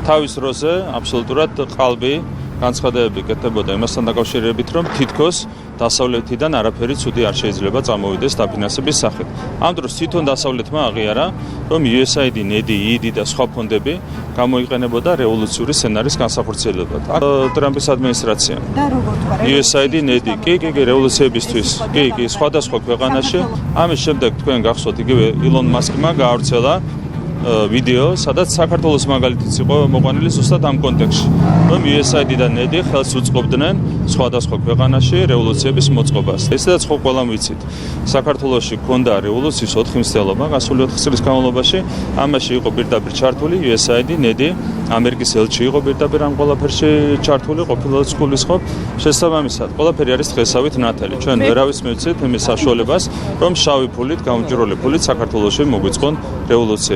თავის დროზე აბსოლუტურად ყალბი განცხადებები კეთდებოდა იმასთან დაკავშირებით, რომ თითქოს დასავლეთიდან არაფერი ცუდი არ შეიძლება წამოვიდეს დაფინანსების სახით. ამ დროს თვითონ დასავლეთმა აღიარა, რომ USAID, NEDI, EID და სხვა ფონდები გამოიყენებოდა რევოლუციური სცენარის განსახორციელებლად. ტრამპის ადმინისტრაცია. და როგორ თქვა? USAID, NEDI, კი, რევოლუციებისთვის. კი, სხვადასხვა ქვეყანაში. ამის შემდეგ თქვენ გახსოვთ, იგივე ილონ მასკმა გაავრცელა ვიდეო, სადაც საქართველოს მაგალითიც იყო მოყვანილი ზუსტად ამ კონტექსტში, რომ USAID და NEDI ხელს უწყობდნენ სხვადასხვა ქვეყანაში რევოლუციების მოწყობას. ესედაც ხო ყველამ ვიცით. საქართველოში ჰქონდა რევოლუციის 4 მცდელობა გასული 4 წლის განმავლობაში, ამაში იყო პირდაპირ ჩართული USAID, NEDI, ამერიკის ელჩი იყო პირდაპირ ამ ყველაფერში ჩართული, ყოფილი გულისხმობ. შესაბამისად, ყველაფერი არის დღესავით ნათელი. ჩვენ ვერავის მივცეთ იმის საშუალებას, რომ შავი ფულით, გამჭვირვალე ფულით საქართველოში მოგვიწყონ რევოლუციები.